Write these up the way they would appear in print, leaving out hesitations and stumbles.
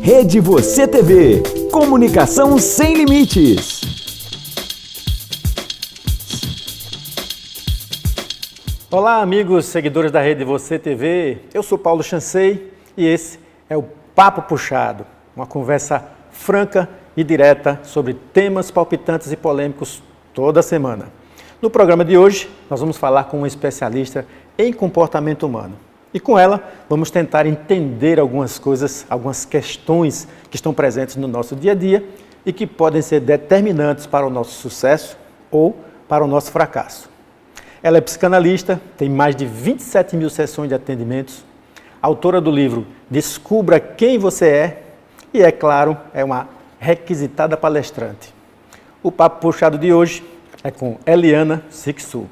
Rede Você TV. Comunicação sem limites. Olá, amigos seguidores da Rede Você TV. Eu sou Paulo Chancey e esse é o Papo Puxado, uma conversa franca e direta sobre temas palpitantes e polêmicos toda semana. No programa de hoje, nós vamos falar com uma especialista em comportamento humano. E com ela, vamos tentar entender algumas coisas, algumas questões que estão presentes no nosso dia a dia e que podem ser determinantes para o nosso sucesso ou para o nosso fracasso. Ela é psicanalista, tem mais de 27 mil sessões de atendimentos, autora do livro Descubra Quem Você É e, é claro, é uma requisitada palestrante. O Papo Puxado de hoje é com Eliana Sixu.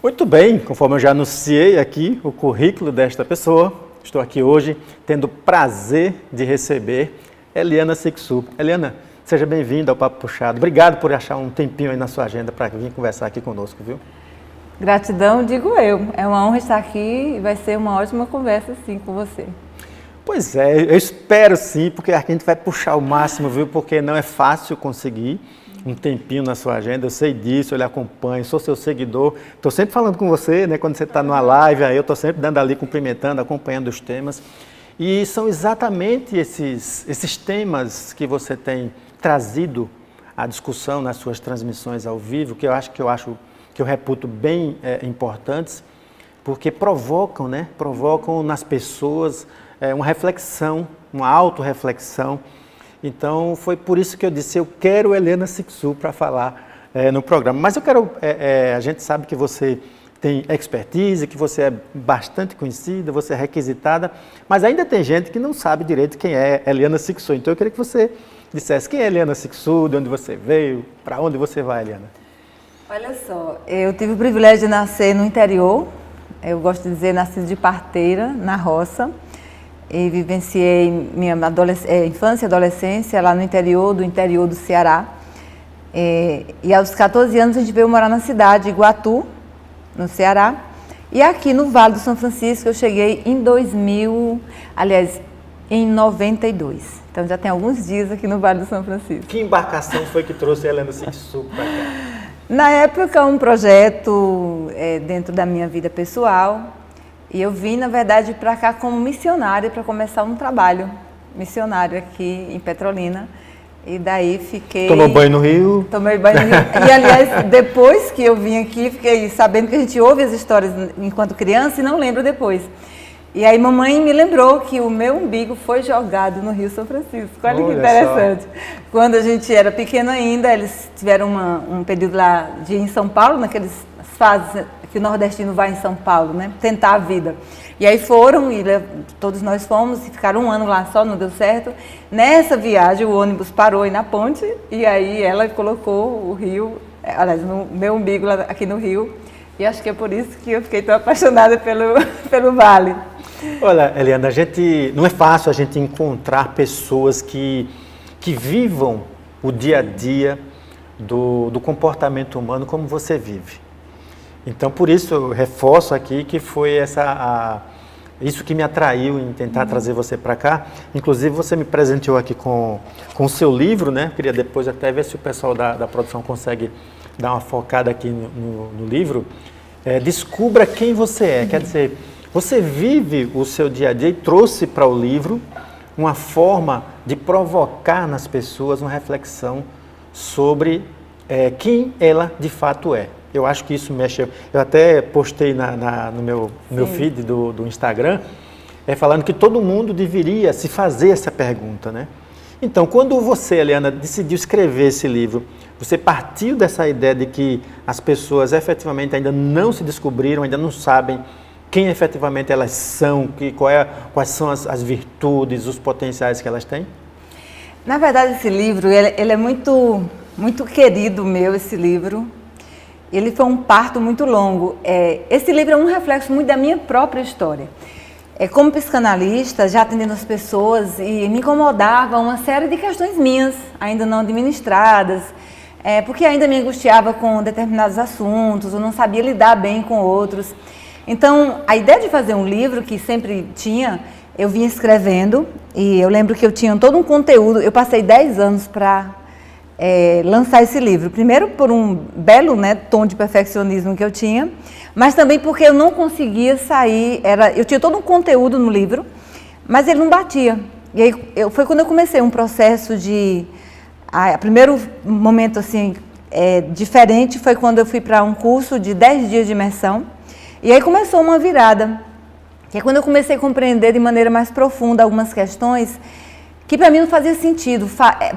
Muito bem, conforme eu já anunciei aqui o currículo desta pessoa, estou aqui hoje tendo o prazer de receber Eliana Sixu. Eliana, seja bem-vinda ao Papo Puxado. Obrigado por achar um tempinho aí na sua agenda para vir conversar aqui conosco, viu? Gratidão, digo eu. É uma honra estar aqui e vai ser uma ótima conversa, sim, com você. Pois é, eu espero sim, porque a gente vai puxar o máximo, viu? Porque não é fácil conseguir um tempinho na sua agenda, eu sei disso, eu lhe acompanho, sou seu seguidor, estou sempre falando com você, né? Quando você está numa live, aí eu estou sempre dando ali, cumprimentando, acompanhando os temas. E são exatamente esses temas que você tem trazido à discussão nas suas transmissões ao vivo, que eu reputo bem importantes, porque provocam, né? Provocam nas pessoas uma reflexão, uma autorreflexão. Então, foi por isso que eu disse, eu quero Eliana Sixu para falar no programa. Mas eu quero, a gente sabe que você tem expertise, que você é bastante conhecida, você é requisitada, mas ainda tem gente que não sabe direito quem é Eliana Sixu. Então, eu queria que você dissesse quem é Eliana Sixu, de onde você veio, para onde você vai, Eliana. Olha só, eu tive o privilégio de nascer no interior, eu gosto de dizer, nasci de parteira, na roça, e vivenciei minha infância e adolescência lá no interior do Ceará. E aos 14 anos a gente veio morar na cidade de Iguatu, no Ceará. E aqui no Vale do São Francisco eu cheguei em 92. Então já tem alguns dias aqui no Vale do São Francisco. Que embarcação foi que trouxe a Eliana Sixu para cá? Na época, um projeto dentro da minha vida pessoal. E eu vim, na verdade, para cá como missionária, para começar um trabalho missionário aqui em Petrolina. E daí fiquei... Tomou banho no Rio? Tomei banho no Rio. E, aliás, depois que eu vim aqui, fiquei sabendo que a gente ouve as histórias enquanto criança e não lembra depois. E aí mamãe me lembrou que o meu umbigo foi jogado no Rio São Francisco. Olha que interessante. Só. Quando a gente era pequeno ainda, eles tiveram um período lá de ir em São Paulo, naquelas fases que o nordestino vai em São Paulo, né? Tentar a vida. E aí foram, e todos nós fomos, e ficaram um ano lá só, não deu certo. Nessa viagem, o ônibus parou aí na ponte, e aí ela colocou o rio, aliás, no meu umbigo lá, aqui no Rio. E acho que é por isso que eu fiquei tão apaixonada pelo Vale. Olha, Eliana, não é fácil a gente encontrar pessoas que vivam o dia a dia do comportamento humano como você vive. Então, por isso, eu reforço aqui que foi isso que me atraiu em tentar trazer você para cá. Inclusive, você me presenteou aqui com o seu livro, né? Eu queria depois até ver se o pessoal da produção consegue dar uma focada aqui no livro. Descubra quem você é. Quer dizer, você vive o seu dia a dia e trouxe para o livro uma forma de provocar nas pessoas uma reflexão sobre quem ela de fato é. Eu acho que isso mexe. Eu até postei no meu feed do Instagram, falando que todo mundo deveria se fazer essa pergunta, né? Então, quando você, Eliana, decidiu escrever esse livro, você partiu dessa ideia de que as pessoas efetivamente ainda não se descobriram, ainda não sabem quem efetivamente elas são, quais são as virtudes, os potenciais que elas têm? Na verdade, esse livro, ele é muito, muito querido meu, esse livro. Ele foi um parto muito longo. Esse livro é um reflexo muito da minha própria história. Como psicanalista, já atendendo as pessoas, e me incomodava uma série de questões minhas, ainda não administradas, porque ainda me angustiava com determinados assuntos, eu não sabia lidar bem com outros. Então, a ideia de fazer um livro, que sempre tinha, eu vinha escrevendo, E eu lembro que eu tinha todo um conteúdo, eu passei 10 anos para lançar esse livro. Primeiro por um belo, né, tom de perfeccionismo que eu tinha, mas também porque eu não conseguia sair, eu tinha todo um conteúdo no livro, mas ele não batia. E aí foi quando eu comecei um processo de... primeiro momento assim, diferente foi quando eu fui para um curso de 10 dias de imersão, e aí começou uma virada, que é quando eu comecei a compreender de maneira mais profunda algumas questões que para mim não fazia sentido.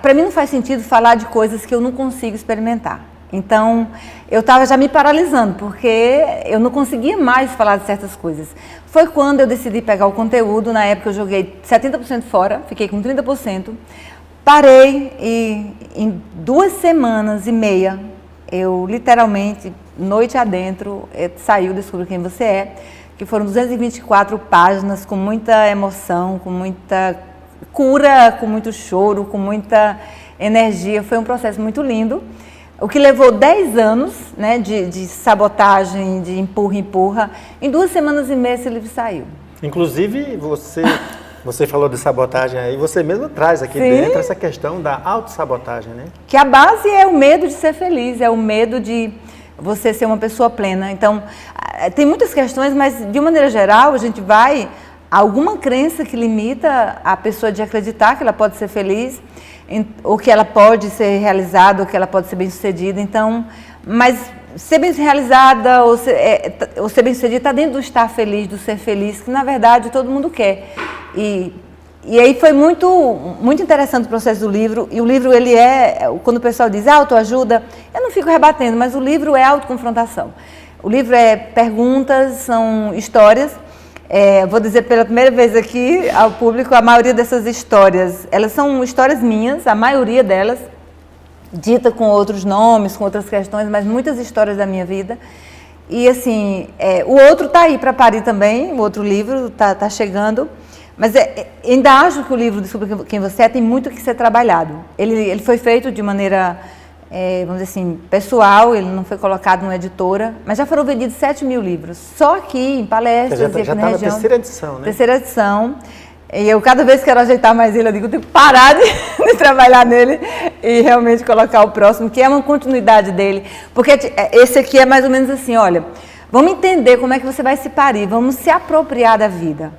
Para mim não faz sentido falar de coisas que eu não consigo experimentar. Então, eu estava já me paralisando, porque eu não conseguia mais falar de certas coisas. Foi quando eu decidi pegar o conteúdo, na época eu joguei 70% fora, fiquei com 30%, parei e em 2 semanas e meia, eu literalmente, noite adentro, saiu Descubra Quem Você É, que foram 224 páginas com muita emoção, com muita cura, com muito choro, com muita energia. Foi um processo muito lindo, o que levou 10 anos, né, de sabotagem, de empurra. Em 2 semanas e meia esse livro saiu. Inclusive, você falou de sabotagem aí, você mesmo traz aqui dentro essa questão da autossabotagem, né? Que a base é o medo de ser feliz, é o medo de você ser uma pessoa plena. Então, tem muitas questões, mas de uma maneira geral, a gente vai... Alguma crença que limita a pessoa de acreditar que ela pode ser feliz, ou que ela pode ser realizada, ou que ela pode ser bem-sucedida. Então, mas ser bem realizada ou ser bem-sucedida está dentro do estar feliz, do ser feliz, que na verdade todo mundo quer. E aí foi muito interessante o processo do livro. E o livro, ele quando o pessoal diz autoajuda, eu não fico rebatendo, mas o livro é autoconfrontação. O livro é perguntas, são histórias. Vou dizer pela primeira vez aqui ao público, a maioria dessas histórias, elas são histórias minhas, a maioria delas, dita com outros nomes, com outras questões, mas muitas histórias da minha vida. E assim, o outro está aí para parir também, o outro livro está chegando, mas ainda acho que o livro Descubra Quem Você É tem muito que ser trabalhado. Ele foi feito de maneira... vamos dizer assim, pessoal, ele não foi colocado numa editora, mas já foram vendidos 7 mil livros, só aqui em palestras já está na terceira edição, né? Terceira edição, e eu cada vez quero ajeitar mais ele, eu digo, eu tenho que parar de trabalhar nele e realmente colocar o próximo, que é uma continuidade dele, porque esse aqui é mais ou menos assim, olha, vamos entender como é que você vai se parir, vamos se apropriar da vida,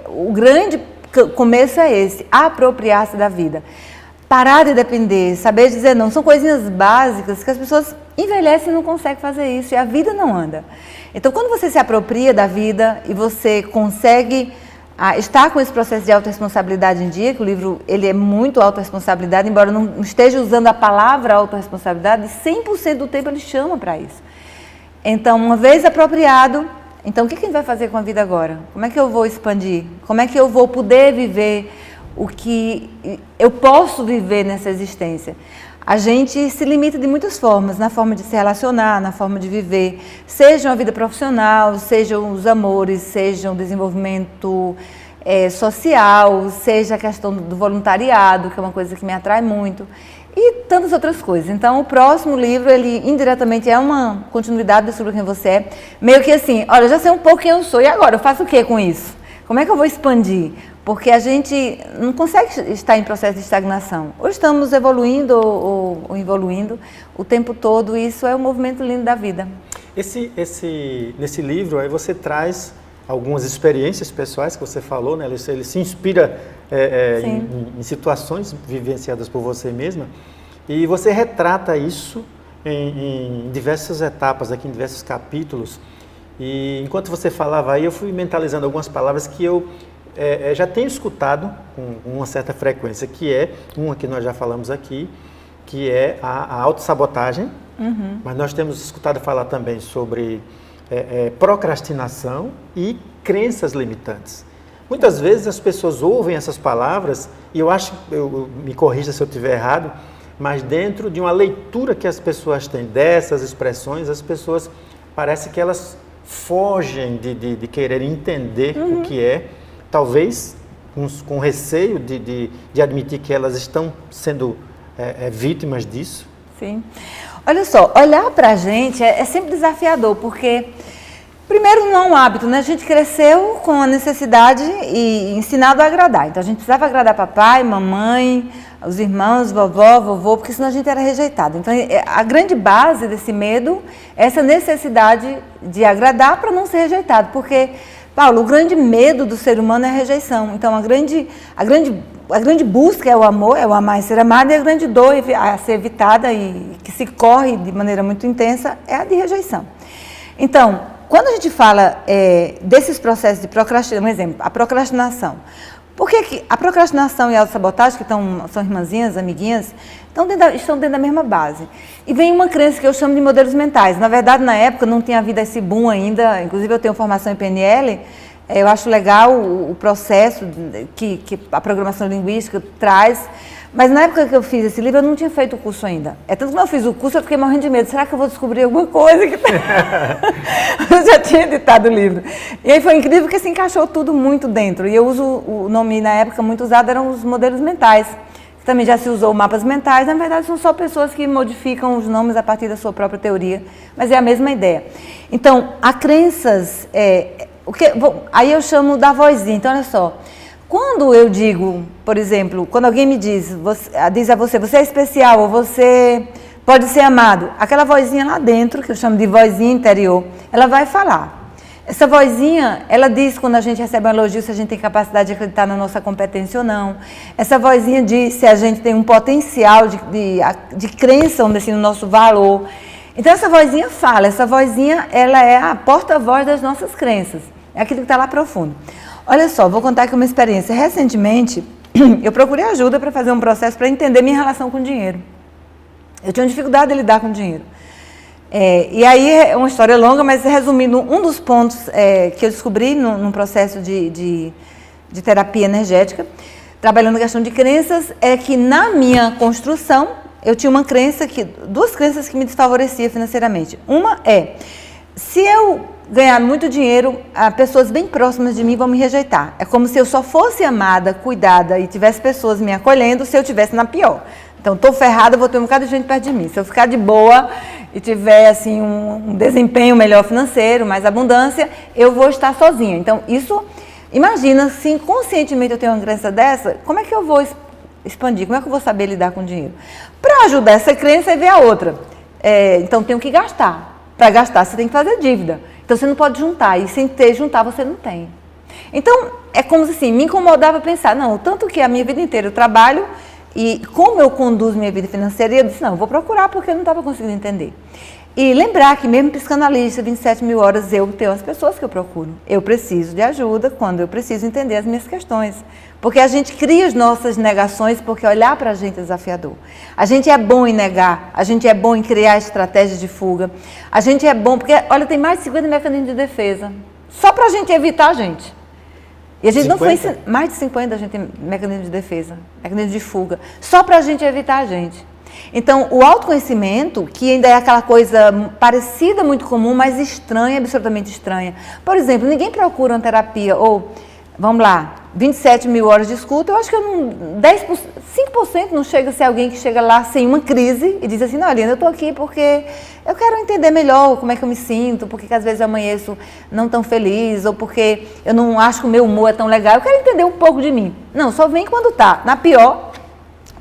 o grande começo é esse, apropriar-se da vida. Parar de depender, saber dizer não, são coisinhas básicas que as pessoas envelhecem e não conseguem fazer isso, e a vida não anda. Então, quando você se apropria da vida e você consegue estar com esse processo de autorresponsabilidade em dia, que o livro ele é muito autorresponsabilidade, embora não esteja usando a palavra autorresponsabilidade, 100% do tempo ele chama para isso. Então, uma vez apropriado, então o que a gente vai fazer com a vida agora? Como é que eu vou expandir? Como é que eu vou poder viver o que eu posso viver nessa existência? A gente se limita de muitas formas, na forma de se relacionar, na forma de viver, seja uma vida profissional, sejam os amores, seja o desenvolvimento social, seja a questão do voluntariado, que é uma coisa que me atrai muito, e tantas outras coisas. Então, o próximo livro, ele indiretamente é uma continuidade do Descubra Quem Você É, meio que assim, olha, eu já sei um pouco quem eu sou, e agora? Eu faço o que com isso? Como é que eu vou expandir? Porque a gente não consegue estar em processo de estagnação. Ou estamos evoluindo ou evoluindo o tempo todo, e isso é um movimento lindo da vida. Nesse livro aí você traz algumas experiências pessoais que você falou, né? Ele se inspira em situações vivenciadas por você mesma, e você retrata isso em diversas etapas, aqui em diversos capítulos. E enquanto você falava aí, eu fui mentalizando algumas palavras que eu já tenho escutado com uma certa frequência, que é uma que nós já falamos aqui, que é a autossabotagem, mas nós temos escutado falar também sobre procrastinação e crenças limitantes. Muitas vezes as pessoas ouvem essas palavras, e eu acho, me corrija se eu estiver errado, mas dentro de uma leitura que as pessoas têm dessas expressões, as pessoas parece que elas fogem de querer entender o que é, talvez com receio de admitir que elas estão sendo vítimas disso. Sim. Olha só, olhar para a gente é sempre desafiador, porque Primeiro, não é um hábito, né? A gente cresceu com a necessidade e ensinado a agradar. Então, a gente precisava agradar papai, mamãe, os irmãos, vovó, vovô, porque senão a gente era rejeitado. Então, a grande base desse medo é essa necessidade de agradar para não ser rejeitado. Porque, Paulo, o grande medo do ser humano é a rejeição. Então, a grande busca é o amor, é o amar e ser amado, e a grande dor a ser evitada e que se corre de maneira muito intensa é a de rejeição. Então, quando a gente fala desses processos de procrastinação, um exemplo, a procrastinação. Por que a procrastinação e a autossabotagem, que são irmãzinhas, amiguinhas, estão dentro da mesma base? E vem uma crença que eu chamo de modelos mentais. Na verdade, na época, não tinha havido esse boom ainda, inclusive eu tenho formação em PNL, eu acho legal o processo que a programação linguística traz, mas na época que eu fiz esse livro, eu não tinha feito o curso ainda. É tanto que quando eu fiz o curso, eu fiquei morrendo de medo. Será que eu vou descobrir alguma coisa? Eu já tinha editado o livro. E aí foi incrível que se encaixou tudo muito dentro. E eu uso o nome, na época, muito usado, eram os modelos mentais. Também já se usou mapas mentais. Na verdade, são só pessoas que modificam os nomes a partir da sua própria teoria. Mas é a mesma ideia. Então, há crenças... aí eu chamo da vozinha. Então, olha só. Quando eu digo, por exemplo, quando alguém me diz a você é especial ou você pode ser amado, aquela vozinha lá dentro, que eu chamo de vozinha interior, ela vai falar. Essa vozinha, ela diz quando a gente recebe um elogio se a gente tem capacidade de acreditar na nossa competência ou não. Essa vozinha diz se a gente tem um potencial de crença, vamos dizer assim, no nosso valor. Então essa vozinha fala, essa vozinha ela é a porta-voz das nossas crenças, é aquilo que está lá profundo. Olha só, vou contar aqui uma experiência. Recentemente, eu procurei ajuda para fazer um processo para entender minha relação com o dinheiro. Eu tinha dificuldade de lidar com o dinheiro. E aí é uma história longa, mas resumindo, um dos pontos que eu descobri num processo de terapia energética, trabalhando a questão de crenças, é que na minha construção, eu tinha duas crenças que me desfavoreciam financeiramente. Uma é, se eu ganhar muito dinheiro, pessoas bem próximas de mim vão me rejeitar. É como se eu só fosse amada, cuidada e tivesse pessoas me acolhendo se eu estivesse na pior. Então, estou ferrada, vou ter um bocado de gente perto de mim. Se eu ficar de boa e tiver assim, um desempenho melhor financeiro, mais abundância, eu vou estar sozinha. Então, isso, imagina, se inconscientemente eu tenho uma crença dessa, como é que eu vou expandir? Como é que eu vou saber lidar com dinheiro? Para ajudar essa crença, ver a outra. Então, tenho que gastar. Para gastar, você tem que fazer dívida. Então, você não pode juntar, e sem juntar, você não tem. Então, é como se assim, me incomodava pensar, não, tanto que a minha vida inteira eu trabalho, e como eu conduzo minha vida financeira, eu disse, não, eu vou procurar porque eu não estava conseguindo entender. E lembrar que mesmo psicanalista, 27 mil horas, eu tenho as pessoas que eu procuro. Eu preciso de ajuda quando eu preciso entender as minhas questões. Porque a gente cria as nossas negações porque olhar para a gente é desafiador. A gente é bom em negar, a gente é bom em criar estratégias de fuga. A gente é bom porque, olha, tem mais de 50 mecanismos de defesa. Só para a gente evitar a gente. E a gente 50? Não foi ensinado. Mais de 50 a gente tem mecanismos de defesa, mecanismos de fuga. Só para a gente evitar a gente. Então, o autoconhecimento, que ainda é aquela coisa parecida, muito comum, mas estranha, absolutamente estranha. Por exemplo, ninguém procura uma terapia, ou, vamos lá, 27 mil horas de escuta, eu acho que 5% não chega a ser alguém que chega lá sem uma crise e diz assim, não, Aliana, eu estou aqui porque eu quero entender melhor como é que eu me sinto, porque às vezes eu amanheço não tão feliz, ou porque eu não acho que o meu humor é tão legal, eu quero entender um pouco de mim. Não, só vem quando tá na pior,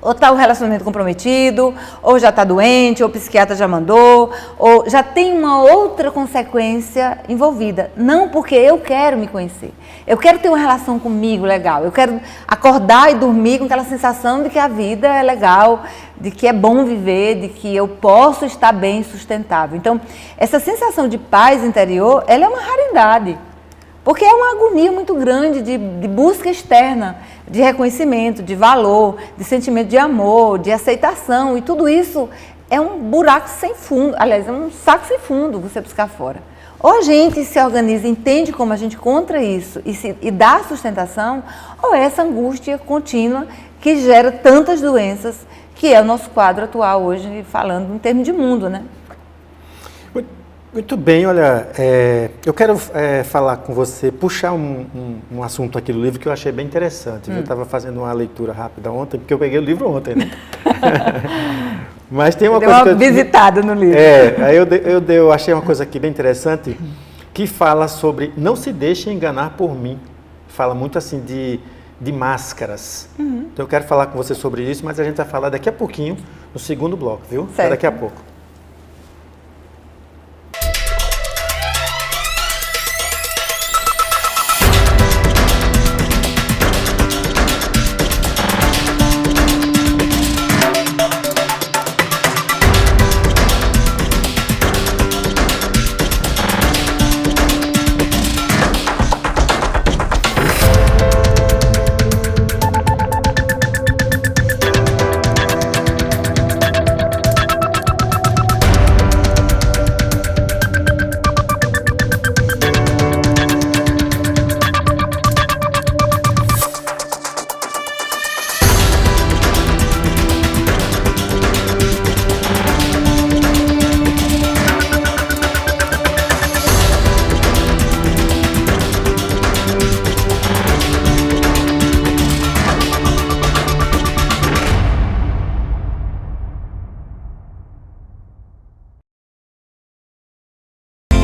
ou está o relacionamento comprometido, ou já está doente, ou o psiquiatra já mandou, ou já tem uma outra consequência envolvida. Não porque eu quero me conhecer. Eu quero ter uma relação comigo legal. Eu quero acordar e dormir com aquela sensação de que a vida é legal, de que é bom viver, de que eu posso estar bem sustentável. Então, essa sensação de paz interior, ela é uma raridade. Porque é uma agonia muito grande de busca externa, de reconhecimento, de valor, de sentimento de amor, de aceitação. E tudo isso é um buraco sem fundo, aliás, é um saco sem fundo você buscar fora. Ou a gente se organiza, entende como a gente contra isso e dá sustentação, ou é essa angústia contínua que gera tantas doenças, que é o nosso quadro atual hoje, falando em termos de mundo, né? Muito bem, olha, eu quero falar com você, puxar um assunto aqui do livro que eu achei bem interessante. Eu estava fazendo uma leitura rápida ontem, porque eu peguei o livro ontem, né? Mas tem uma coisa que visitada no livro. Aí eu achei uma coisa aqui bem interessante, que fala sobre não se deixe enganar por mim. Fala muito assim de máscaras. Então eu quero falar com você sobre isso, mas a gente vai falar daqui a pouquinho, no segundo bloco, viu? Até daqui a pouco.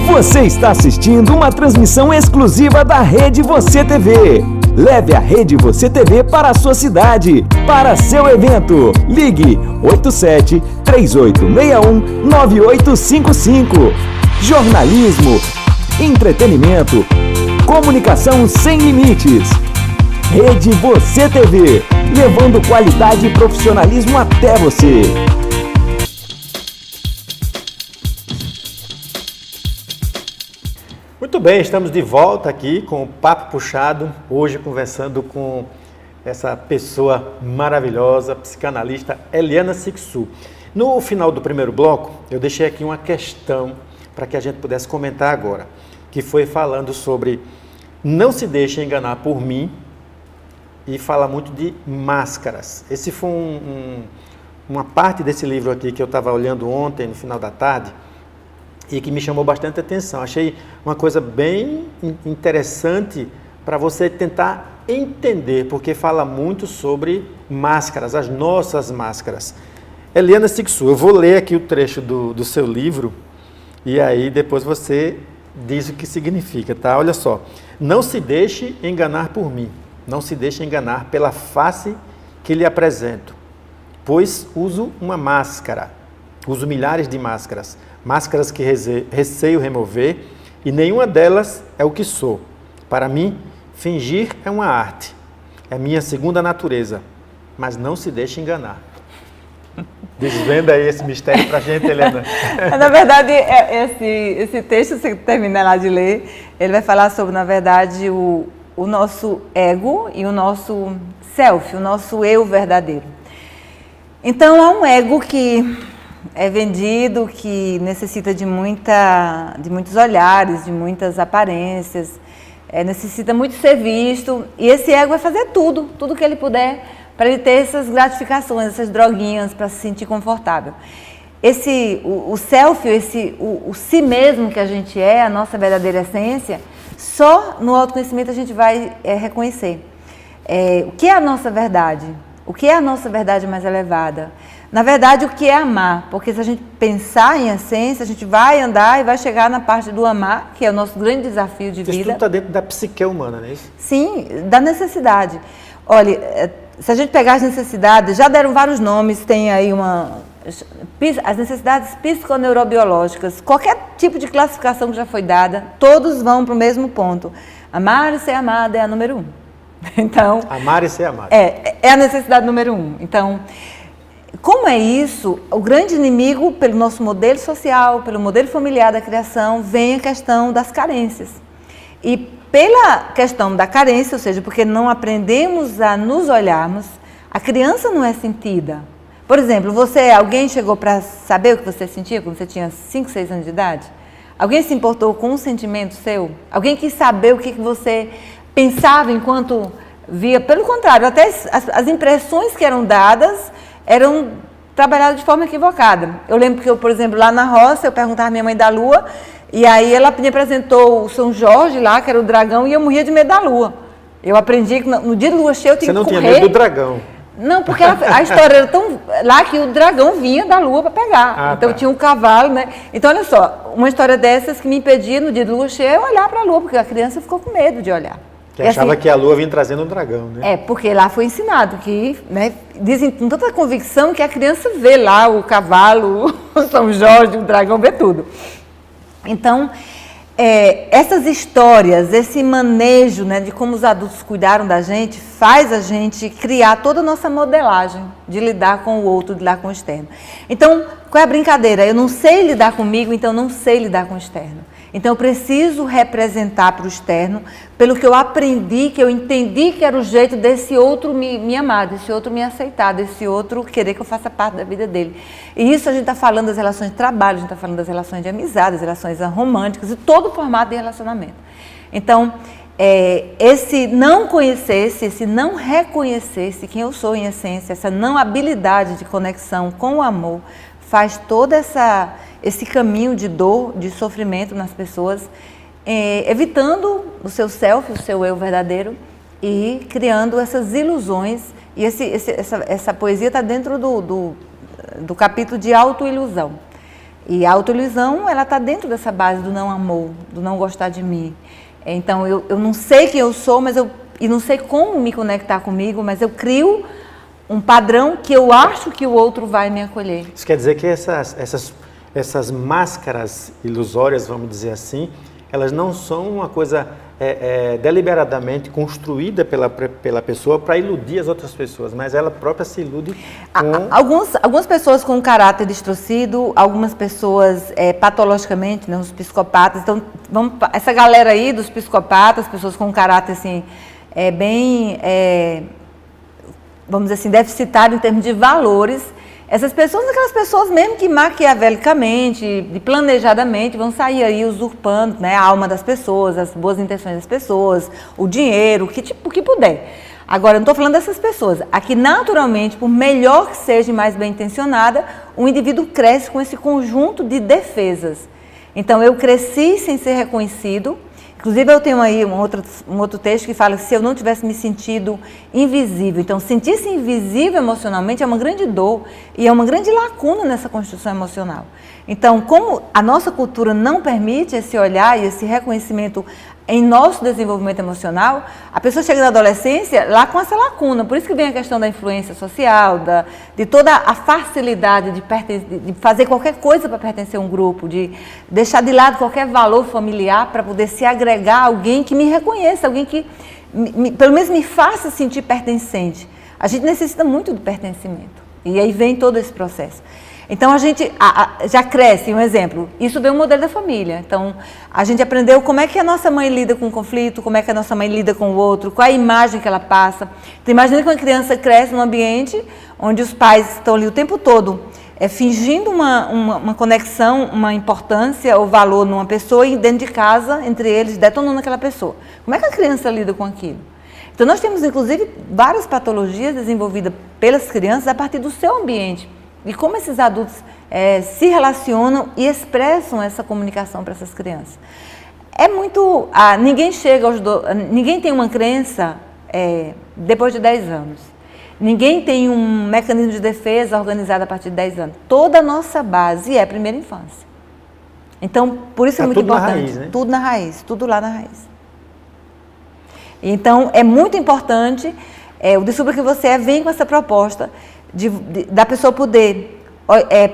Você está assistindo uma transmissão exclusiva da Rede Você TV. Leve a Rede Você TV para a sua cidade, para seu evento. Ligue 87-3861-9855. Jornalismo, entretenimento, comunicação sem limites. Rede Você TV, levando qualidade e profissionalismo até você. Muito bem, estamos de volta aqui com o Papo Puxado, hoje conversando com essa pessoa maravilhosa, psicanalista Eliana Sixu. No final do primeiro bloco, eu deixei aqui uma questão para que a gente pudesse comentar agora, que foi falando sobre não se deixe enganar por mim e fala muito de máscaras. Esse foi uma parte desse livro aqui que eu estava olhando ontem, no final da tarde, e que me chamou bastante atenção. Achei uma coisa bem interessante para você tentar entender, porque fala muito sobre máscaras, as nossas máscaras. Eliana Sixu, eu vou ler aqui o trecho do seu livro e aí depois você diz o que significa, tá? Olha só. Não se deixe enganar por mim, não se deixe enganar pela face que lhe apresento, pois uso uma máscara, uso milhares de máscaras, máscaras que receio remover, e nenhuma delas é o que sou. Para mim, fingir é uma arte, é minha segunda natureza, mas não se deixe enganar. Desvenda aí esse mistério para a gente, Helena. Na verdade, esse texto, se você terminar lá de ler, ele vai falar sobre, na verdade, o nosso ego e o nosso self, o nosso eu verdadeiro. Então, há um ego que é vendido, que necessita de muitos olhares, de muitas aparências, necessita muito ser visto, e esse ego vai fazer tudo que ele puder para ele ter essas gratificações, essas droguinhas para se sentir confortável. O self, o si mesmo que a gente é, a nossa verdadeira essência, só no autoconhecimento a gente vai reconhecer. O que é a nossa verdade? O que é a nossa verdade mais elevada? Na verdade, o que é amar? Porque se a gente pensar em essência, a gente vai andar e vai chegar na parte do amar, que é o nosso grande desafio de vida. Isso tudo está dentro da psique humana, não é isso? Sim, da necessidade. Olha, se a gente pegar as necessidades, já deram vários nomes, tem aí as necessidades psiconeurobiológicas, qualquer tipo de classificação que já foi dada, todos vão para o mesmo ponto. Amar e ser amado é a número 1. Então, amar e ser amado. É a necessidade número 1. Então, como é isso, o grande inimigo, pelo nosso modelo social, pelo modelo familiar da criação, vem a questão das carências. E pela questão da carência, ou seja, porque não aprendemos a nos olharmos, a criança não é sentida. Por exemplo, alguém chegou para saber o que você sentia quando você tinha 5, 6 anos de idade? Alguém se importou com um sentimento seu? Alguém quis saber o que você pensava enquanto via? Pelo contrário, até as impressões que eram dadas eram trabalhadas de forma equivocada. Eu lembro que, por exemplo, lá na roça, eu perguntava à minha mãe da lua, e aí ela me apresentou o São Jorge lá, que era o dragão, e eu morria de medo da lua. Eu aprendi que no dia de lua cheia eu tinha que correr. Você não tinha medo do dragão? Não, porque a história era tão lá que o dragão vinha da lua para pegar. Então tinha um cavalo, né? Então, olha só, uma história dessas que me impedia no dia de lua cheia eu olhar para a lua, porque a criança ficou com medo de olhar. Que achava assim, que a lua vinha trazendo um dragão, né? É, porque lá foi ensinado que, né, dizem com tanta convicção que a criança vê lá o cavalo, o São Jorge, o dragão, vê tudo. Então, essas histórias, esse manejo, né, de como os adultos cuidaram da gente, faz a gente criar toda a nossa modelagem de lidar com o outro, de lidar com o externo. Então, qual é a brincadeira? Eu não sei lidar comigo, então não sei lidar com o externo. Então, eu preciso representar para o externo, pelo que eu aprendi, que eu entendi que era o jeito desse outro me amar, desse outro me aceitar, desse outro querer que eu faça parte da vida dele. E isso a gente está falando das relações de trabalho, a gente está falando das relações de amizade, das relações românticas e todo o formato de relacionamento. Então, esse não conhecer-se, esse não reconhecer-se quem eu sou em essência, essa não habilidade de conexão com o amor, faz todo esse caminho de dor, de sofrimento nas pessoas, evitando o seu self, o seu eu verdadeiro e criando essas ilusões. E essa poesia está dentro do capítulo de autoilusão. E a autoilusão, ela está dentro dessa base do não amor, do não gostar de mim. Então, eu não sei quem eu sou, e não sei como me conectar comigo, mas eu crio um padrão que eu acho que o outro vai me acolher. Isso quer dizer que essas máscaras ilusórias, vamos dizer assim, elas não são uma coisa deliberadamente construída pela pessoa para iludir as outras pessoas, mas ela própria se ilude com... Algumas pessoas com caráter distorcido, algumas pessoas patologicamente, né, os psicopatas. Então, essa galera aí dos psicopatas, pessoas com caráter assim, bem... vamos dizer assim, deficitário em termos de valores, essas pessoas são aquelas pessoas mesmo que maquiavelicamente, planejadamente, vão sair aí usurpando, né, a alma das pessoas, as boas intenções das pessoas, o dinheiro, o que puder. Agora, eu não estou falando dessas pessoas. Aqui, naturalmente, por melhor que seja e mais bem intencionada, o indivíduo cresce com esse conjunto de defesas. Então, eu cresci sem ser reconhecido. Inclusive, eu tenho aí um outro texto que fala que se eu não tivesse me sentido invisível, então sentir-se invisível emocionalmente é uma grande dor e é uma grande lacuna nessa construção emocional. Então, como a nossa cultura não permite esse olhar e esse reconhecimento em nosso desenvolvimento emocional, a pessoa chega na adolescência lá com essa lacuna. Por isso que vem a questão da influência social, de toda a facilidade de fazer qualquer coisa para pertencer a um grupo, de deixar de lado qualquer valor familiar para poder se agregar a alguém que me reconheça, alguém que pelo menos me faça sentir pertencente. A gente necessita muito do pertencimento. E aí vem todo esse processo. Então, a gente já cresce, um exemplo, isso vem o modelo da família. Então, a gente aprendeu como é que a nossa mãe lida com o conflito, como é que a nossa mãe lida com o outro, qual é a imagem que ela passa. Então, imagina que uma criança cresce num ambiente onde os pais estão ali o tempo todo fingindo uma conexão, uma importância ou valor numa pessoa e dentro de casa, entre eles, detonando aquela pessoa. Como é que a criança lida com aquilo? Então, nós temos, inclusive, várias patologias desenvolvidas pelas crianças a partir do seu ambiente. E como esses adultos se relacionam e expressam essa comunicação para essas crianças. É muito... ninguém tem uma crença depois de 10 anos. Ninguém tem um mecanismo de defesa organizado a partir de 10 anos. Toda a nossa base é a primeira infância. Então, por isso é muito importante. Tudo na raiz, né? Tudo na raiz, tudo lá na raiz. Então, é muito importante, o Descubra que você vem com essa proposta da pessoa poder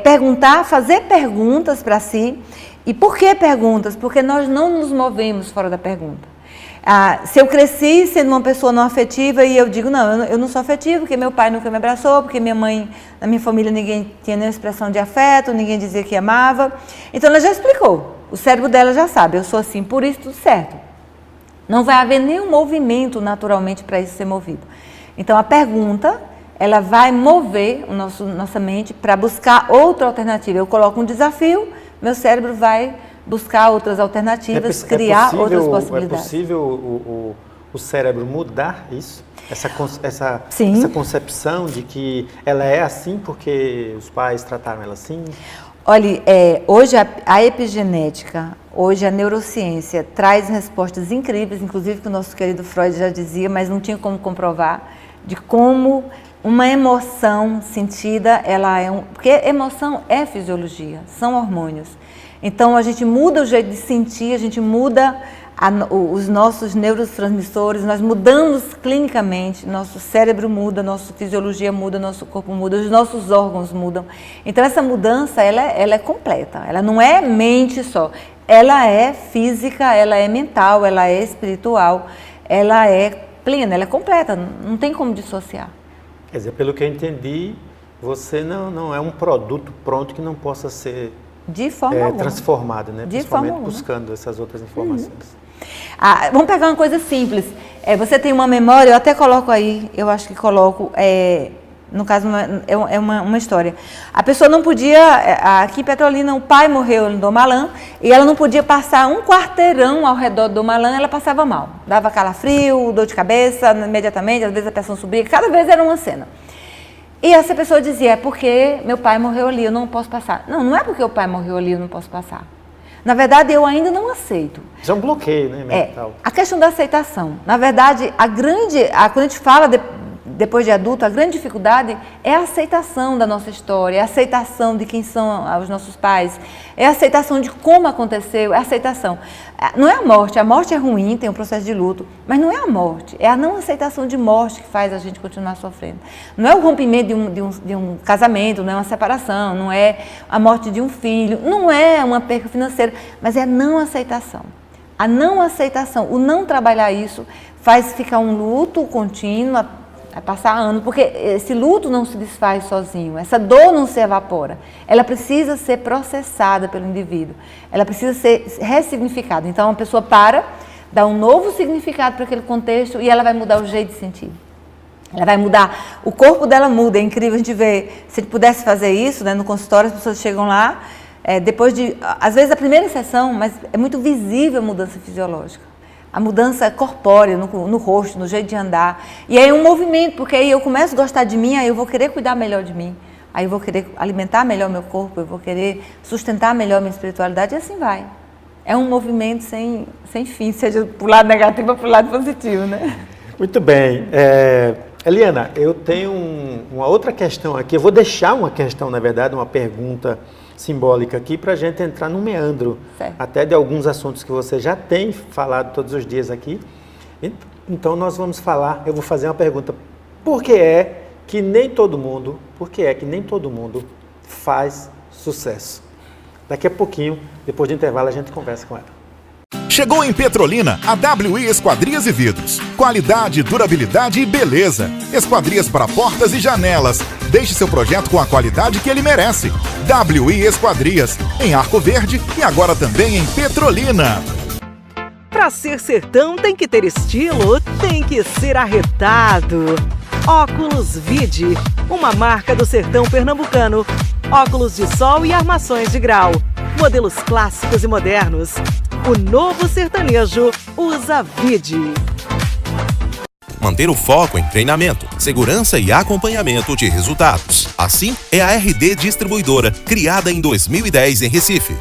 perguntar, fazer perguntas para si. E por que perguntas? Porque nós não nos movemos fora da pergunta. Se eu cresci sendo uma pessoa não afetiva e eu digo, não, eu não sou afetiva porque meu pai nunca me abraçou, porque minha mãe, na minha família ninguém tinha nenhuma expressão de afeto, ninguém dizia que amava. Então ela já explicou, o cérebro dela já sabe, eu sou assim, por isso tudo certo. Não vai haver nenhum movimento naturalmente para isso ser movido. Então a pergunta, ela vai mover nossa mente para buscar outra alternativa. Eu coloco um desafio, meu cérebro vai buscar outras alternativas, criar outras possibilidades. É possível o cérebro mudar isso? Essa concepção de que ela é assim porque os pais trataram ela assim? Olha, hoje a epigenética, hoje a neurociência traz respostas incríveis, inclusive que o nosso querido Freud já dizia, mas não tinha como comprovar, de como Uma emoção sentida, porque emoção é fisiologia, são hormônios. Então a gente muda o jeito de sentir, a gente muda os nossos neurotransmissores, nós mudamos clinicamente, nosso cérebro muda, nossa fisiologia muda, nosso corpo muda, os nossos órgãos mudam. Então essa mudança, ela é completa, ela não é mente só, ela é física, ela é mental, ela é espiritual, ela é plena, ela é completa, não tem como dissociar. Quer dizer, pelo que eu entendi, você não é um produto pronto que não possa ser de forma alguma transformado, né? De Principalmente forma buscando essas outras informações. Vamos pegar uma coisa simples. Você tem uma memória, eu até coloco aí, eu acho que coloco, no caso é uma história. A pessoa não podia, aqui em Petrolina, o pai morreu no Domalã e ela não podia passar um quarteirão ao redor do Domalã, ela passava mal. Dava calafrio, dor de cabeça imediatamente, às vezes a pressão subia, cada vez era uma cena. E essa pessoa dizia, é porque meu pai morreu ali, eu não posso passar. Não é porque o pai morreu ali, eu não posso passar. Na verdade, eu ainda não aceito. Isso é um bloqueio, né, mental. A questão da aceitação. Na verdade, quando a gente fala depois de adulto, a grande dificuldade é a aceitação da nossa história, é a aceitação de quem são os nossos pais, é a aceitação de como aconteceu, é a aceitação. Não é a morte é ruim, tem um processo de luto, mas não é a morte, é a não aceitação de morte que faz a gente continuar sofrendo. Não é o rompimento de um casamento, não é uma separação, não é a morte de um filho, não é uma perca financeira, mas é a não aceitação. A não aceitação, o não trabalhar isso, faz ficar um luto contínuo, vai passar anos, porque esse luto não se desfaz sozinho, essa dor não se evapora, ela precisa ser processada pelo indivíduo, ela precisa ser ressignificada. Então a pessoa dá um novo significado para aquele contexto e ela vai mudar o jeito de sentir. Ela vai mudar, o corpo dela muda, é incrível a gente ver, se a gente pudesse fazer isso, né, no consultório as pessoas chegam lá, depois de, às vezes a primeira sessão, mas é muito visível a mudança fisiológica. A mudança corpórea no rosto, no jeito de andar. E aí é um movimento, porque aí eu começo a gostar de mim, aí eu vou querer cuidar melhor de mim. Aí eu vou querer alimentar melhor meu corpo, eu vou querer sustentar melhor minha espiritualidade e assim vai. É um movimento sem fim, seja para o lado negativo ou para o lado positivo, né? Muito bem. Eliana, eu tenho uma outra questão aqui. Eu vou deixar uma questão, na verdade, uma pergunta simbólica aqui para a gente entrar no meandro, certo, até de alguns assuntos que você já tem falado todos os dias aqui. Então nós vamos falar, eu vou fazer uma pergunta, por que é que nem todo mundo faz sucesso? Daqui a pouquinho, depois do intervalo, a gente conversa com ela. Chegou em Petrolina a WI Esquadrias e Vidros. Qualidade, durabilidade e beleza. Esquadrias para portas e janelas. Deixe seu projeto com a qualidade que ele merece. WI Esquadrias, em Arco Verde e agora também em Petrolina. Pra ser sertão tem que ter estilo, tem que ser arretado. Óculos Vide, uma marca do sertão pernambucano. Óculos de sol e armações de grau. Modelos clássicos e modernos. O novo sertanejo usa Vide. Manter o foco em treinamento, segurança e acompanhamento de resultados. Assim é a RD Distribuidora, criada em 2010 em Recife.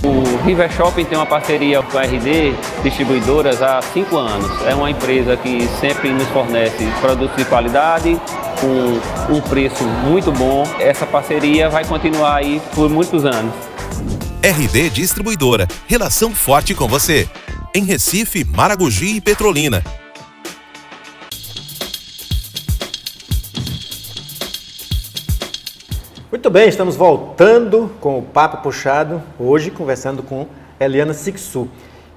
O River Shopping tem uma parceria com a RD Distribuidoras há 5 anos. É uma empresa que sempre nos fornece produtos de qualidade, com um preço muito bom. Essa parceria vai continuar aí por muitos anos. RD Distribuidora, relação forte com você. Em Recife, Maragogi e Petrolina. Muito bem, estamos voltando com o Papo Puxado, hoje conversando com Eliana Sixu.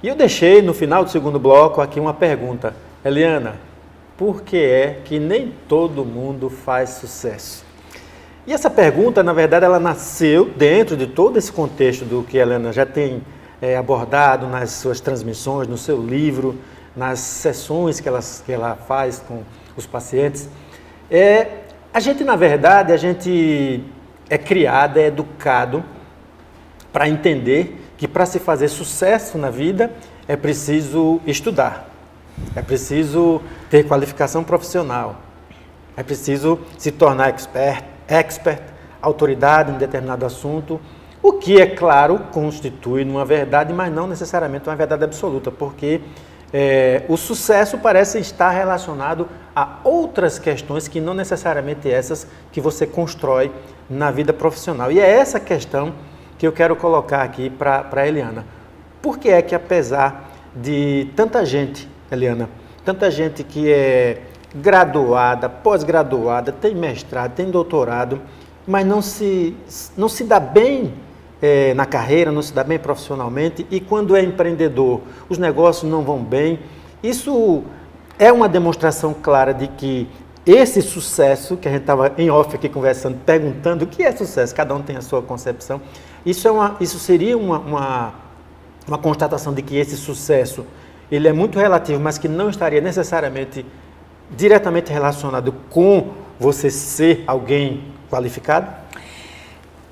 E eu deixei no final do segundo bloco aqui uma pergunta. Eliana, por que é que nem todo mundo faz sucesso? E essa pergunta, na verdade, ela nasceu dentro de todo esse contexto do que a Eliana já tem abordado nas suas transmissões, no seu livro, nas sessões que ela faz com os pacientes. A gente, na verdade, é criado, é educado para entender que para se fazer sucesso na vida é preciso estudar, é preciso ter qualificação profissional, é preciso se tornar expert, autoridade em determinado assunto, o que, é claro, constitui uma verdade, mas não necessariamente uma verdade absoluta, porque o sucesso parece estar relacionado a outras questões que não necessariamente essas que você constrói na vida profissional. E é essa questão que eu quero colocar aqui para a Eliana. Por que é que, apesar de tanta gente, Eliana, tanta gente que é graduada, pós-graduada, tem mestrado, tem doutorado, mas não se dá bem na carreira, não se dá bem profissionalmente, e quando é empreendedor, os negócios não vão bem? Isso é uma demonstração clara de que esse sucesso, que a gente estava em off aqui conversando, perguntando o que é sucesso, cada um tem a sua concepção, isso seria uma constatação de que esse sucesso ele é muito relativo, mas que não estaria necessariamente diretamente relacionado com você ser alguém qualificado?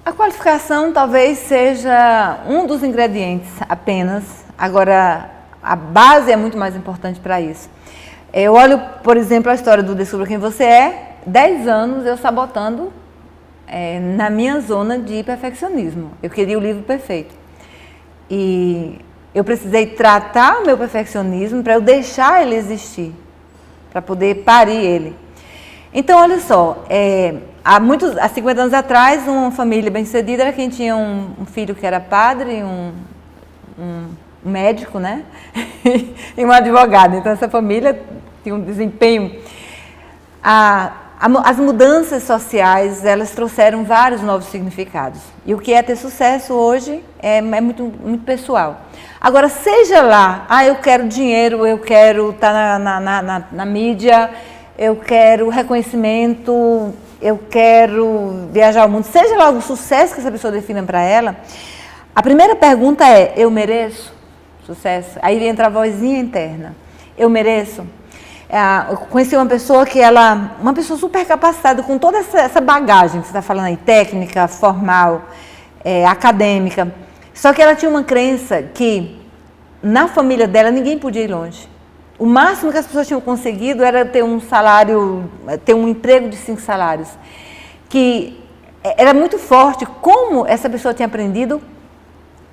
A qualificação talvez seja um dos ingredientes apenas, agora a base é muito mais importante para isso. Eu olho, por exemplo, a história do Descubra Quem Você É, 10 anos eu sabotando na minha zona de perfeccionismo. Eu queria o livro perfeito. E eu precisei tratar o meu perfeccionismo para eu deixar ele existir, para poder parir ele. Então, olha só, há 50 anos atrás, uma família bem-sucedida era quem tinha um filho que era padre, um médico, né? E um advogado. Então, essa família tinha um desempenho. As mudanças sociais, elas trouxeram vários novos significados. E o que é ter sucesso hoje é muito, muito pessoal. Agora, seja lá, eu quero dinheiro, eu quero estar na mídia, eu quero reconhecimento, eu quero viajar ao mundo, seja lá o sucesso que essa pessoa defina para ela, a primeira pergunta é, eu mereço sucesso? Aí entra a vozinha interna, eu mereço? Eu conheci uma pessoa uma pessoa super capacitada, com toda essa bagagem que você está falando aí, técnica, formal, acadêmica, só que ela tinha uma crença que na família dela ninguém podia ir longe. O máximo que as pessoas tinham conseguido era ter um salário, ter um emprego de 5 salários, que era muito forte como essa pessoa tinha aprendido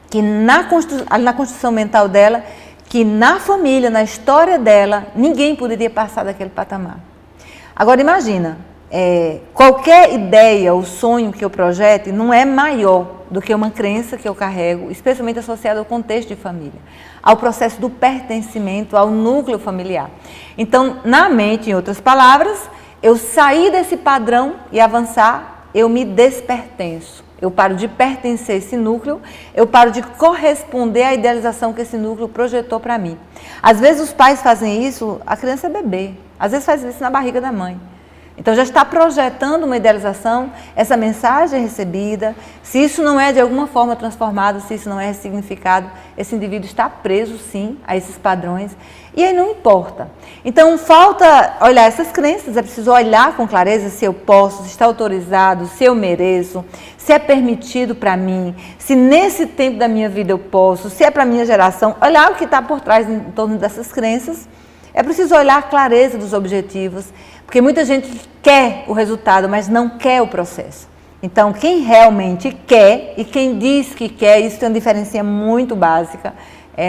que na construção mental dela, que na família, na história dela, ninguém poderia passar daquele patamar. Agora imagina, qualquer ideia ou sonho que eu projete não é maior do que uma crença que eu carrego, especialmente associada ao contexto de família, ao processo do pertencimento, ao núcleo familiar. Então, na mente, em outras palavras, eu sair desse padrão e avançar, eu me despertenço. Eu paro de pertencer a esse núcleo, eu paro de corresponder à idealização que esse núcleo projetou para mim. Às vezes os pais fazem isso, a criança é bebê, às vezes faz isso na barriga da mãe. Então já está projetando uma idealização, essa mensagem é recebida, se isso não é de alguma forma transformado, se isso não é ressignificado, esse indivíduo está preso sim a esses padrões e aí não importa. Então falta olhar essas crenças, é preciso olhar com clareza se eu posso, se está autorizado, se eu mereço, se é permitido para mim, se nesse tempo da minha vida eu posso, se é para a minha geração, olhar o que está por trás em torno dessas crenças. É preciso olhar a clareza dos objetivos, porque muita gente quer o resultado, mas não quer o processo. Então, quem realmente quer e quem diz que quer, isso tem uma diferença muito básica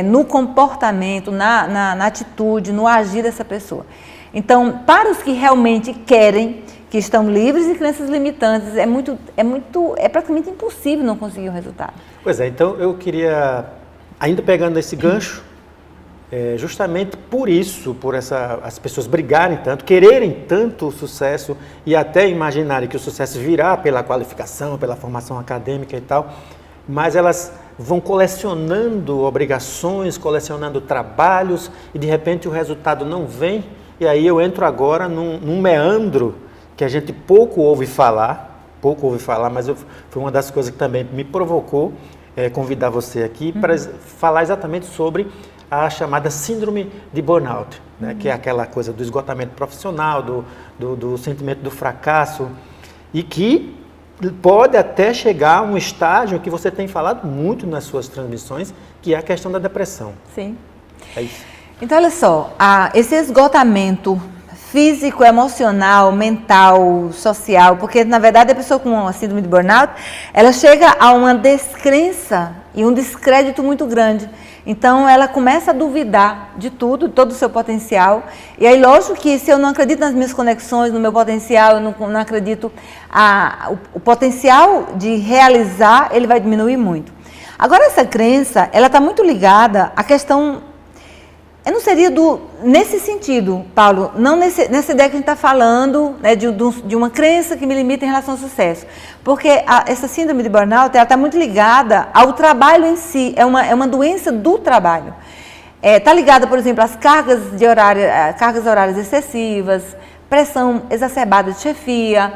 no comportamento, na atitude, no agir dessa pessoa. Então, para os que realmente querem, que estão livres de crenças limitantes, é praticamente impossível não conseguir o resultado. Pois é, então eu queria, ainda pegando esse gancho, justamente por isso, as pessoas brigarem tanto, quererem tanto o sucesso e até imaginarem que o sucesso virá pela qualificação, pela formação acadêmica e tal, mas elas vão colecionando obrigações, colecionando trabalhos e de repente o resultado não vem, e aí eu entro agora num meandro que a gente pouco ouve falar, mas foi uma das coisas que também me provocou convidar você aqui para falar exatamente sobre a chamada síndrome de burnout, né? Que é aquela coisa do esgotamento profissional, do sentimento do fracasso, e que pode até chegar a um estágio que você tem falado muito nas suas transmissões, que é a questão da depressão. Sim. É isso. Então, olha só, esse esgotamento físico, emocional, mental, social, porque na verdade a pessoa com a síndrome de burnout, ela chega a uma descrença e um descrédito muito grande Então, ela começa a duvidar de tudo, de todo o seu potencial. E aí, lógico que se eu não acredito nas minhas conexões, no meu potencial, eu não acredito, o potencial de realizar, ele vai diminuir muito. Agora, essa crença, ela está muito ligada à questão... Eu não seria nesse sentido, Paulo, não nessa ideia que a gente está falando, né, de uma crença que me limita em relação ao sucesso. Porque essa síndrome de burnout, ela está muito ligada ao trabalho em si, é uma doença do trabalho. Está ligada, por exemplo, às cargas horárias excessivas, pressão exacerbada de chefia,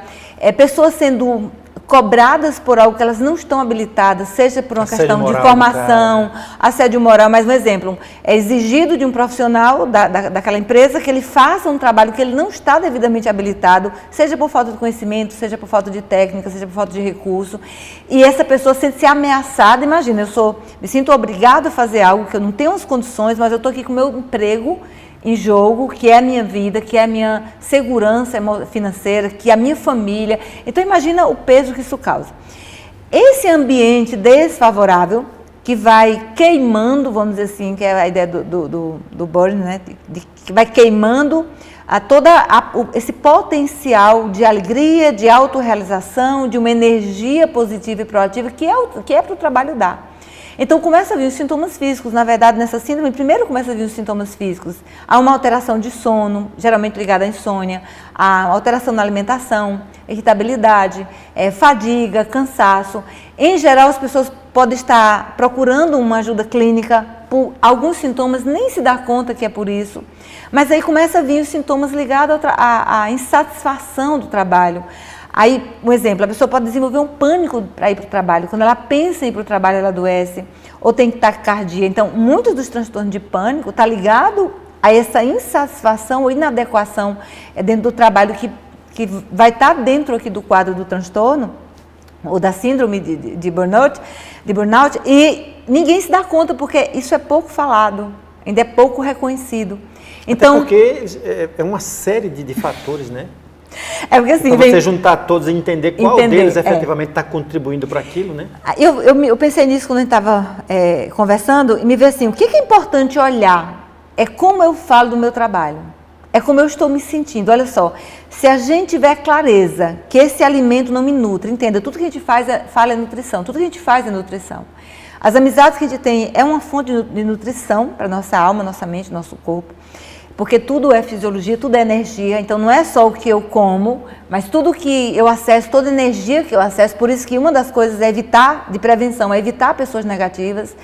pessoas sendo cobradas por algo que elas não estão habilitadas, seja por uma questão de formação, assédio moral, mas um exemplo, é exigido de um profissional daquela empresa que ele faça um trabalho que ele não está devidamente habilitado, seja por falta de conhecimento, seja por falta de técnica, seja por falta de recurso, e essa pessoa sente-se ameaçada. Imagina, me sinto obrigada a fazer algo que eu não tenho as condições, mas eu estou aqui com o meu emprego em jogo, que é a minha vida, que é a minha segurança financeira, que é a minha família. Então, imagina o peso que isso causa. Esse ambiente desfavorável, que vai queimando, vamos dizer assim, que é a ideia do burn, né? Que vai queimando esse potencial de alegria, de autorrealização, de uma energia positiva e proativa, que é para o trabalho dar. Então, começa a vir os sintomas físicos. Na verdade, nessa síndrome, primeiro começa a vir os sintomas físicos. Há uma alteração de sono, geralmente ligada à insônia, há alteração na alimentação, irritabilidade, fadiga, cansaço. Em geral, as pessoas podem estar procurando uma ajuda clínica por alguns sintomas, nem se dá conta que é por isso. Mas aí começa a vir os sintomas ligados à insatisfação do trabalho. Aí, um exemplo, a pessoa pode desenvolver um pânico para ir para o trabalho. Quando ela pensa em ir para o trabalho, ela adoece, ou tem taquicardia. Então, muitos dos transtornos de pânico estão ligados a essa insatisfação ou inadequação dentro do trabalho que vai estar dentro aqui do quadro do transtorno, ou da síndrome de burnout, e ninguém se dá conta, porque isso é pouco falado, ainda é pouco reconhecido. Então, até porque é uma série de fatores, né? É porque assim, então, você juntar todos e entender qual deles efetivamente está contribuindo para aquilo, né? Eu pensei nisso quando a gente estava conversando e me veio assim, o que é importante olhar? É como eu falo do meu trabalho, é como eu estou me sentindo. Olha só, se a gente tiver clareza que esse alimento não me nutre, entenda, tudo que a gente faz é nutrição, tudo que a gente faz é nutrição. As amizades que a gente tem é uma fonte de nutrição para nossa alma, nossa mente, nosso corpo. Porque tudo é fisiologia, tudo é energia, então não é só o que eu como, mas tudo que eu acesso, toda energia que eu acesso, por isso que uma das coisas é evitar, de prevenção, é evitar pessoas negativas,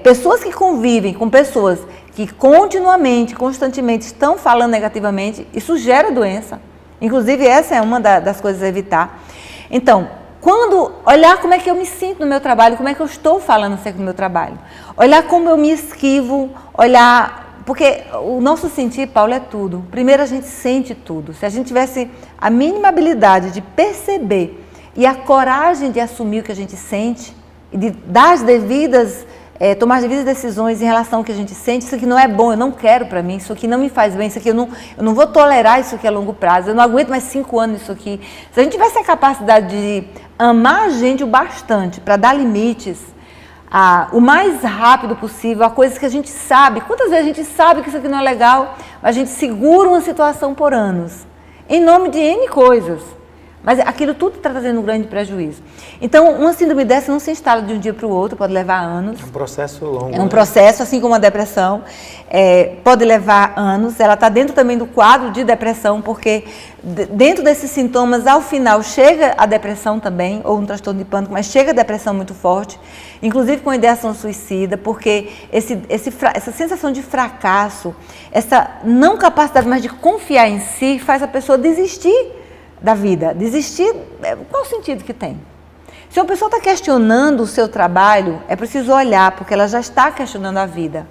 pessoas que convivem com pessoas que continuamente, constantemente estão falando negativamente, isso gera doença, inclusive essa é uma das coisas a evitar. Então, quando olhar como é que eu me sinto no meu trabalho, como é que eu estou falando acerca do meu trabalho, olhar como eu me esquivo, olhar... Porque o nosso sentir, Paulo, é tudo. Primeiro a gente sente tudo. Se a gente tivesse a mínima habilidade de perceber e a coragem de assumir o que a gente sente e de dar as devidas, tomar as devidas decisões em relação ao que a gente sente, isso aqui não é bom, eu não quero para mim, isso aqui não me faz bem, isso aqui eu não vou tolerar isso aqui a longo prazo, eu não aguento mais 5 anos isso aqui. Se a gente tivesse a capacidade de amar a gente o bastante para dar limites, o mais rápido possível, a coisas que a gente sabe. Quantas vezes a gente sabe que isso aqui não é legal, mas a gente segura uma situação por anos, em nome de N coisas, mas aquilo tudo está trazendo um grande prejuízo. Então, uma síndrome dessa não se instala de um dia para o outro, pode levar anos. É um processo longo. É um processo, assim como a depressão, pode levar anos. Ela está dentro também do quadro de depressão, porque dentro desses sintomas, ao final, chega a depressão também, ou um transtorno de pânico, mas chega a depressão muito forte, inclusive com ideação suicida, porque essa sensação de fracasso, essa não capacidade mais de confiar em si, faz a pessoa desistir da vida. Desistir, qual o sentido que tem? Se uma pessoa está questionando o seu trabalho, é preciso olhar, porque ela já está questionando a vida.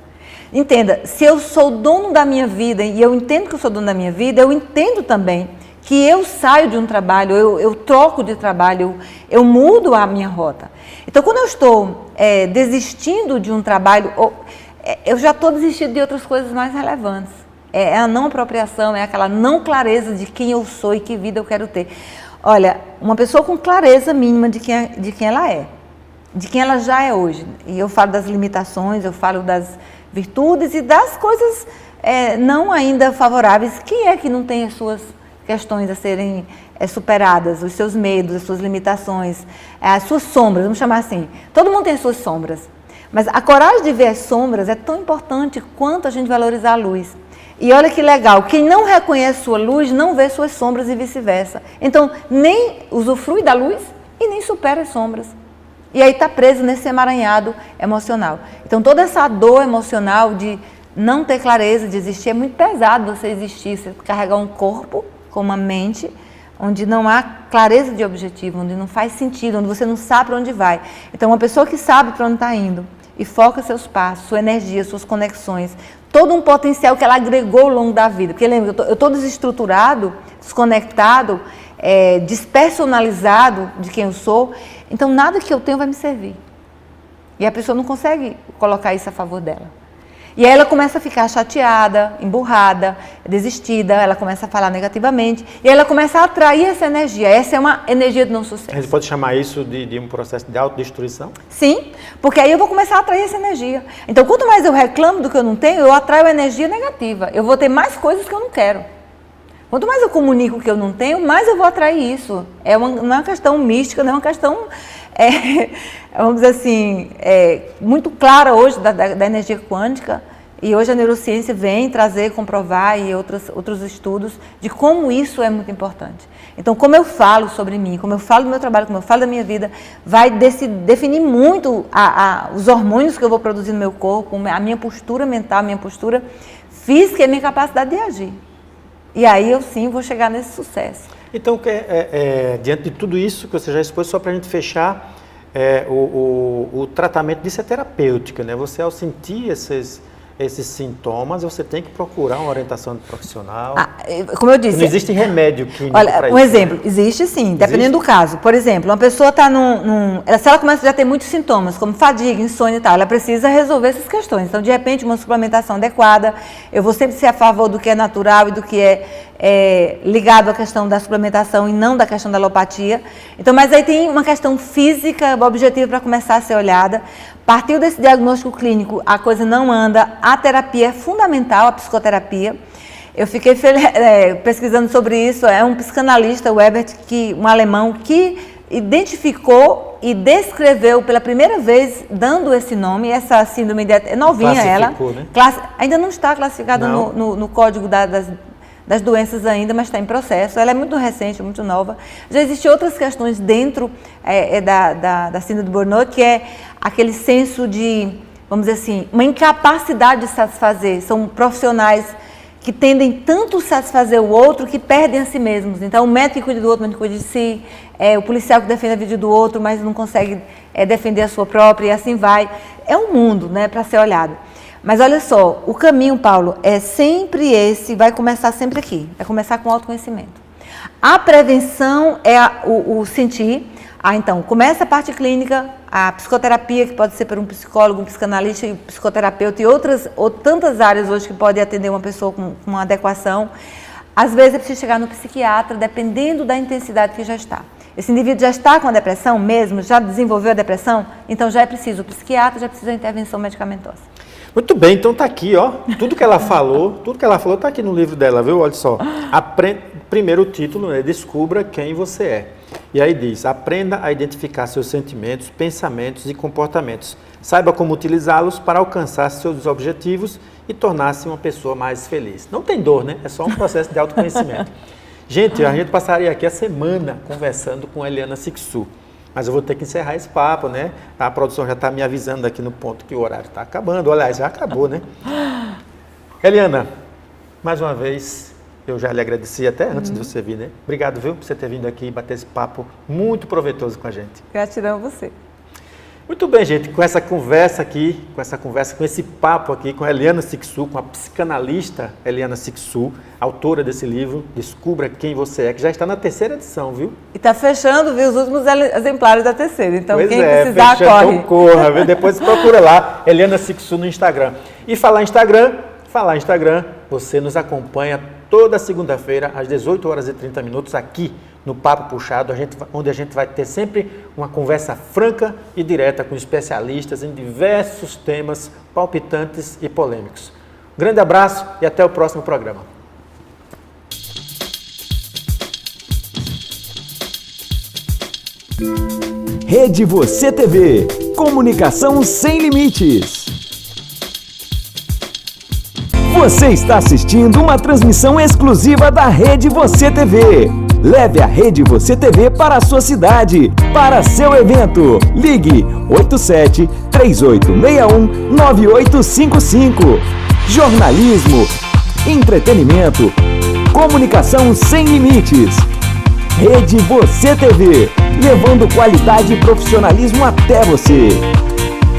Entenda, se eu sou dono da minha vida, e eu entendo que eu sou dono da minha vida, eu entendo também que eu saio de um trabalho, eu troco de trabalho, eu mudo a minha rota. Então, quando eu estou desistindo de um trabalho, eu já estou desistindo de outras coisas mais relevantes. É a não apropriação, é aquela não clareza de quem eu sou e que vida eu quero ter. Olha, uma pessoa com clareza mínima de quem ela é, de quem ela já é hoje. E eu falo das limitações, eu falo das virtudes e das coisas não ainda favoráveis. Quem é que não tem as suas questões a serem superadas, os seus medos, as suas limitações, as suas sombras, vamos chamar assim. Todo mundo tem as suas sombras, mas a coragem de ver as sombras é tão importante quanto a gente valorizar a luz. E olha que legal, quem não reconhece sua luz não vê suas sombras e vice-versa. Então, nem usufrui da luz e nem supera as sombras. E aí está preso nesse emaranhado emocional. Então, toda essa dor emocional de não ter clareza de existir, é muito pesado você existir, você carregar um corpo com uma mente onde não há clareza de objetivo, onde não faz sentido, onde você não sabe para onde vai. Então, uma pessoa que sabe para onde está indo e foca seus passos, sua energia, suas conexões, todo um potencial que ela agregou ao longo da vida. Porque lembra, eu estou desestruturado, desconectado, despersonalizado de quem eu sou, então nada que eu tenho vai me servir. E a pessoa não consegue colocar isso a favor dela. E aí ela começa a ficar chateada, emburrada, desistida, ela começa a falar negativamente, e aí ela começa a atrair essa energia. Essa é uma energia de não sucesso. A gente pode chamar isso de um processo de autodestruição? Sim, porque aí eu vou começar a atrair essa energia. Então, quanto mais eu reclamo do que eu não tenho, eu atraio energia negativa. Eu vou ter mais coisas que eu não quero. Quanto mais eu comunico o que eu não tenho, mais eu vou atrair isso. Não é uma questão mística, não é uma questão, vamos dizer assim, muito clara hoje da energia quântica. E hoje a neurociência vem trazer, comprovar e outros estudos de como isso é muito importante. Então, como eu falo sobre mim, como eu falo do meu trabalho, como eu falo da minha vida, vai definir muito os hormônios que eu vou produzir no meu corpo, a minha postura mental, a minha postura física e a minha capacidade de agir. E aí eu sim vou chegar nesse sucesso. Então, diante de tudo isso que você já expôs, só para a gente fechar, o tratamento disso é terapêutica, né? Você, ao sentir esses sintomas, você tem que procurar uma orientação profissional. Como eu disse... Não existe remédio clínico. Olha, um exemplo, existe sim, dependendo do caso. Por exemplo, uma pessoa está se ela começa a já ter muitos sintomas, como fadiga, insônia e tal, ela precisa resolver essas questões. Então, de repente, uma suplementação adequada, eu vou sempre ser a favor do que é natural e do que é ligado à questão da suplementação e não da questão da alopatia. Então, mas aí tem uma questão física, objetiva para começar a ser olhada. Partiu desse diagnóstico clínico, a coisa não anda, a terapia é fundamental, a psicoterapia. Eu fiquei pesquisando sobre isso, é um psicanalista, o Ebert, um alemão, que identificou e descreveu pela primeira vez, dando esse nome, essa síndrome é novinha ela, né? Ainda não está classificada no código das doenças ainda, mas está em processo. Ela é muito recente, muito nova. Já existem outras questões dentro da síndrome do burnout, que é aquele senso de, vamos dizer assim, uma incapacidade de satisfazer. São profissionais que tendem tanto a satisfazer o outro que perdem a si mesmos. Então, o médico que cuida do outro, o médico que cuida de si, o policial que defende a vida do outro, mas não consegue defender a sua própria, e assim vai. É um mundo, né, para ser olhado. Mas olha só, o caminho, Paulo, é sempre esse, vai começar sempre aqui, vai começar com o autoconhecimento. A prevenção é o sentir, então, começa a parte clínica, a psicoterapia, que pode ser por um psicólogo, um psicanalista, um psicoterapeuta e tantas áreas hoje que podem atender uma pessoa com uma adequação. Às vezes é preciso chegar no psiquiatra, dependendo da intensidade que já está. Esse indivíduo já está com a depressão mesmo, já desenvolveu a depressão, então já é preciso o psiquiatra, já precisa de intervenção medicamentosa. Muito bem, então tá aqui, ó, tudo que ela falou tá aqui no livro dela, viu? Olha só, primeiro o título, né? Descubra quem você é. E aí diz, aprenda a identificar seus sentimentos, pensamentos e comportamentos. Saiba como utilizá-los para alcançar seus objetivos e tornar-se uma pessoa mais feliz. Não tem dor, né? É só um processo de autoconhecimento. Gente, a gente passaria aqui a semana conversando com a Eliana Cixous. Mas eu vou ter que encerrar esse papo, né? A produção já está me avisando aqui no ponto que o horário está acabando. Aliás, já acabou, né? Eliana, mais uma vez, eu já lhe agradeci até antes de você vir, né? Obrigado, viu, por você ter vindo aqui e bater esse papo muito proveitoso com a gente. Gratidão a você. Muito bem, gente, com essa conversa, com esse papo aqui com a Eliana Cixous, com a psicanalista Eliana Cixous, autora desse livro, Descubra Quem Você É, que já está na 3ª edição, viu? E está fechando, viu, os últimos exemplares da 3ª, então pois quem precisar, fechando, corre. Então corra, viu? Depois procura lá, Eliana Cixous no Instagram. E falar Instagram, você nos acompanha toda segunda-feira, às 18h30, aqui, no Papo Puxado, onde a gente vai ter sempre uma conversa franca e direta com especialistas em diversos temas palpitantes e polêmicos. Grande abraço e até o próximo programa. Rede Você TV. Comunicação sem limites. Você está assistindo uma transmissão exclusiva da Rede Você TV. Leve a Rede Você TV para a sua cidade, para seu evento. Ligue 87-3861-9855. Jornalismo, entretenimento, comunicação sem limites. Rede Você TV, levando qualidade e profissionalismo até você.